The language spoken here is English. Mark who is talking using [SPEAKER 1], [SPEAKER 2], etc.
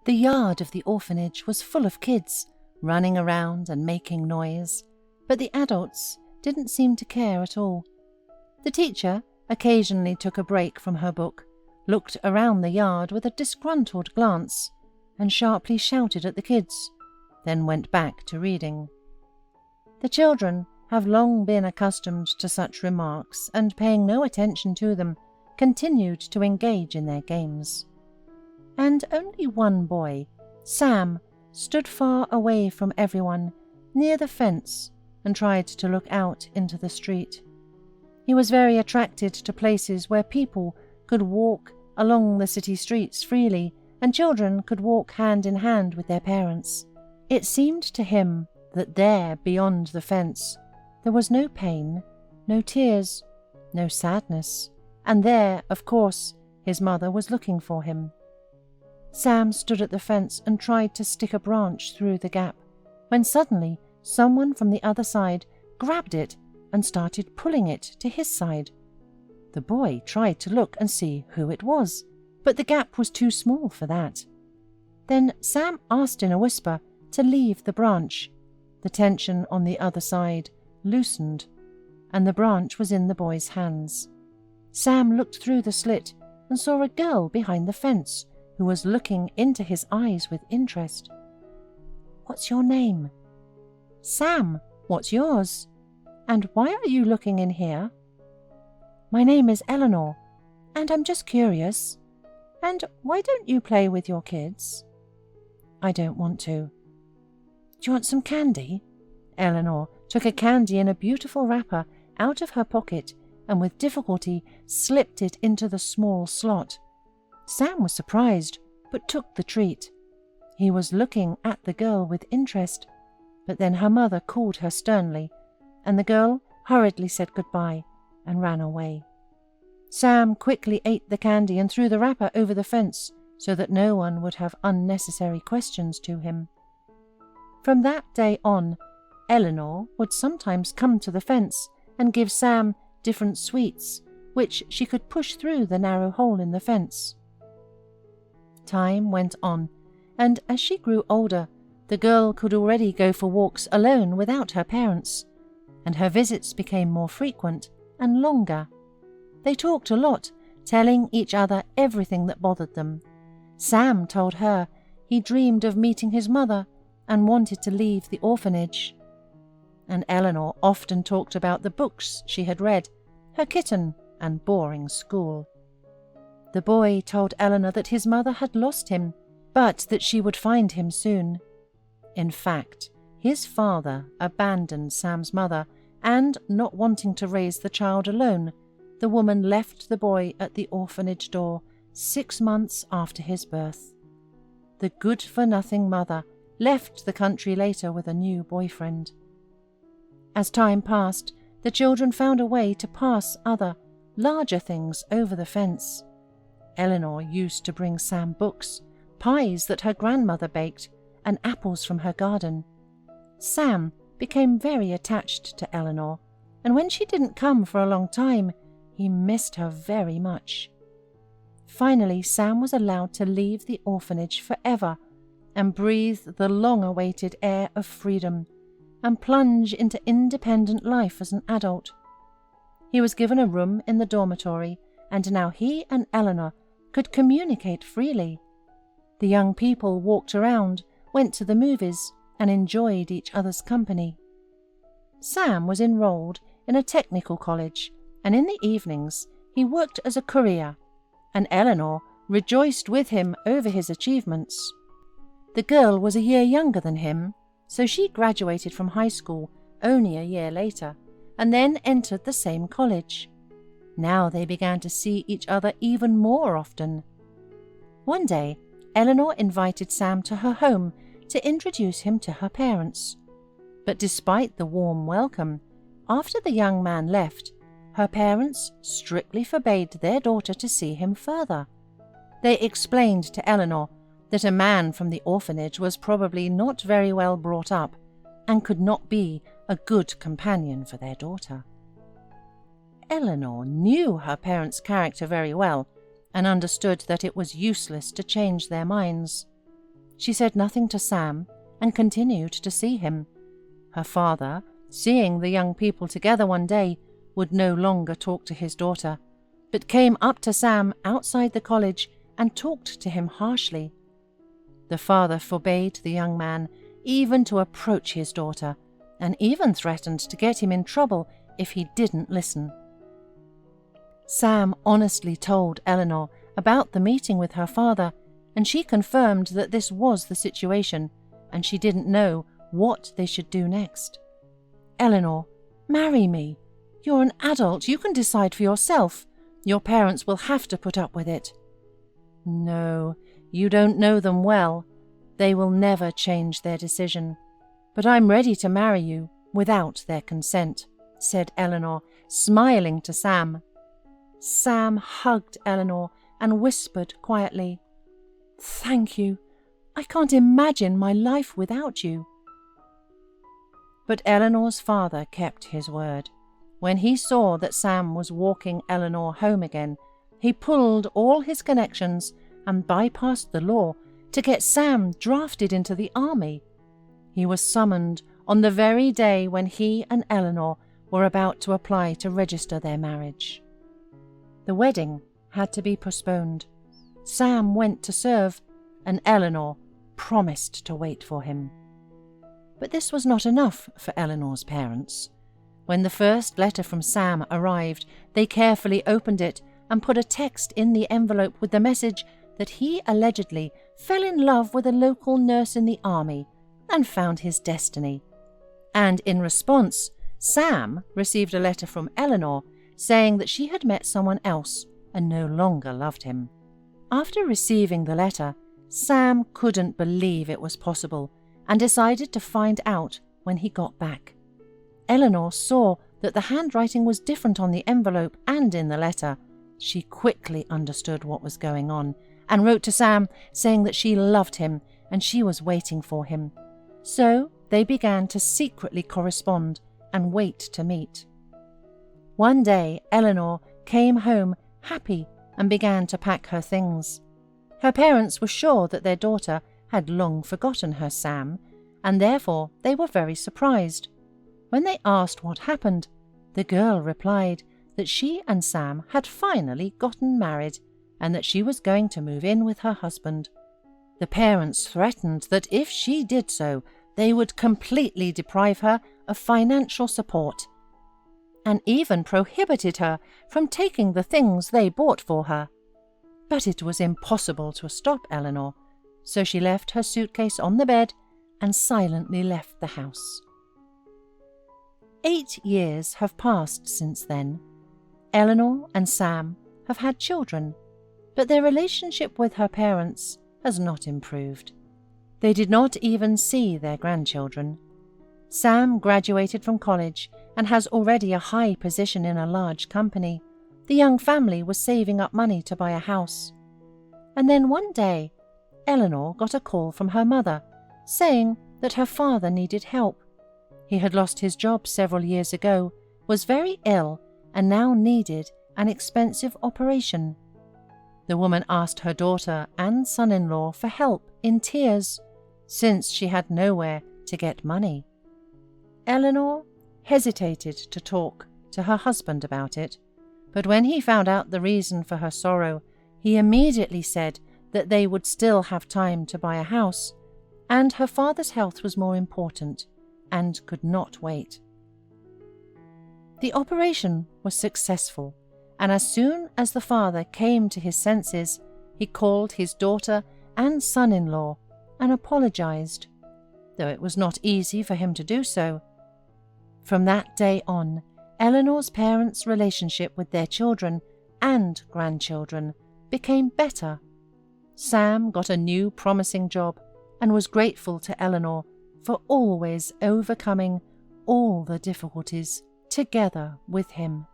[SPEAKER 1] The yard of the orphanage was full of kids, running around and making noise, but the adults didn't seem to care at all. The teacher occasionally took a break from her book, looked around the yard with a disgruntled glance, and sharply shouted at the kids, then went back to reading. The children have long been accustomed to such remarks, and paying no attention to them, continued to engage in their games. And only one boy, Sam, stood far away from everyone, near the fence, and tried to look out into the street. He was very attracted to places where people could walk along the city streets freely, and children could walk hand in hand with their parents. It seemed to him that there, beyond the fence, there was no pain, no tears, no sadness, and there, of course, his mother was looking for him. Sam stood at the fence and tried to stick a branch through the gap, when suddenly someone from the other side grabbed it and started pulling it to his side. The boy tried to look and see who it was, but the gap was too small for that. Then Sam asked in a whisper to leave the branch. The tension on the other side loosened, and the branch was in the boy's hands. Sam looked through the slit and saw a girl behind the fence who was looking into his eyes with interest. "What's your name?" "Sam. What's yours? And why are you looking in here?" "My name is Eleanor, and I'm just curious. And why don't you play with your kids?" "I don't want to." "Do you want some candy?" Eleanor took a candy in a beautiful wrapper out of her pocket and with difficulty slipped it into the small slot. Sam was surprised, but took the treat. He was looking at the girl with interest, but then her mother called her sternly, and the girl hurriedly said goodbye and ran away. Sam quickly ate the candy and threw the wrapper over the fence so that no one would have unnecessary questions to him. From that day on, Eleanor would sometimes come to the fence and give Sam different sweets, which she could push through the narrow hole in the fence. Time went on, and as she grew older, the girl could already go for walks alone without her parents, and her visits became more frequent and longer. They talked a lot, telling each other everything that bothered them. Sam told her he dreamed of meeting his mother and wanted to leave the orphanage. And Eleanor often talked about the books she had read, her kitten, and boring school. The boy told Eleanor that his mother had lost him, but that she would find him soon. In fact, his father abandoned Sam's mother, and, not wanting to raise the child alone, the woman left the boy at the orphanage door 6 months after his birth. The good-for-nothing mother left the country later with a new boyfriend. As time passed, the children found a way to pass other, larger things over the fence. Eleanor used to bring Sam books, pies that her grandmother baked, and apples from her garden. Sam became very attached to Eleanor, and when she didn't come for a long time, he missed her very much. Finally, Sam was allowed to leave the orphanage forever and breathe the long-awaited air of freedom and plunge into independent life as an adult. He was given a room in the dormitory, and now he and Eleanor could communicate freely. The young people walked around, went to the movies, and enjoyed each other's company. Sam was enrolled in a technical college, and in the evenings he worked as a courier, and Eleanor rejoiced with him over his achievements. The girl was a year younger than him, so she graduated from high school only a year later, and then entered the same college. Now they began to see each other even more often. One day, Eleanor invited Sam to her home to introduce him to her parents. But despite the warm welcome, after the young man left, her parents strictly forbade their daughter to see him further. They explained to Eleanor that a man from the orphanage was probably not very well brought up and could not be a good companion for their daughter. Eleanor knew her parents' character very well and understood that it was useless to change their minds. she said nothing to Sam and continued to see him. Her father, seeing the young people together one day, would no longer talk to his daughter, but came up to Sam outside the college and talked to him harshly. The father forbade the young man even to approach his daughter, and even threatened to get him in trouble if he didn't listen. Sam honestly told Eleanor about the meeting with her father, and she confirmed that this was the situation, and she didn't know what they should do next. "Eleanor, marry me. You're an adult, you can decide for yourself. Your parents will have to put up with it." "No, you don't know them well. They will never change their decision. But I'm ready to marry you without their consent," said Eleanor, smiling to Sam. Sam hugged Eleanor and whispered quietly, "Thank you. I can't imagine my life without you." But Eleanor's father kept his word. When he saw that Sam was walking Eleanor home again, he pulled all his connections and bypassed the law to get Sam drafted into the army. He was summoned on the very day when he and Eleanor were about to apply to register their marriage. The wedding had to be postponed. Sam went to serve, and Eleanor promised to wait for him. But this was not enough for Eleanor's parents. When the first letter from Sam arrived, they carefully opened it and put a text in the envelope with the message that he allegedly fell in love with a local nurse in the army and found his destiny. And in response, Sam received a letter from Eleanor saying that she had met someone else and no longer loved him. After receiving the letter, Sam couldn't believe it was possible and decided to find out when he got back. Eleanor saw that the handwriting was different on the envelope and in the letter. She quickly understood what was going on and wrote to Sam saying that she loved him and she was waiting for him. So they began to secretly correspond and wait to meet. One day, Eleanor came home happy and began to pack her things. Her parents were sure that their daughter had long forgotten her Sam, and therefore they were very surprised. When they asked what happened, the girl replied that she and Sam had finally gotten married and that she was going to move in with her husband. The parents threatened that if she did so, they would completely deprive her of financial support, and even prohibited her from taking the things they bought for her. But it was impossible to stop Eleanor, so she left her suitcase on the bed and silently left the house. 8 years have passed since then. Eleanor and Sam have had children, but their relationship with her parents has not improved. They did not even see their grandchildren. Sam graduated from college and has already a high position in a large company. The young family was saving up money to buy a house. And then one day, Eleanor got a call from her mother saying that her father needed help. He had lost his job several years ago, was very ill, and now needed an expensive operation. The woman asked her daughter and son-in-law for help in tears, since she had nowhere to get money. Eleanor hesitated to talk to her husband about it, but when he found out the reason for her sorrow, he immediately said that they would still have time to buy a house, and her father's health was more important and could not wait. The operation was successful, and as soon as the father came to his senses, he called his daughter and son-in-law and apologized, though it was not easy for him to do so. From that day on, Eleanor's parents' relationship with their children and grandchildren became better. Sam got a new promising job and was grateful to Eleanor for always overcoming all the difficulties together with him.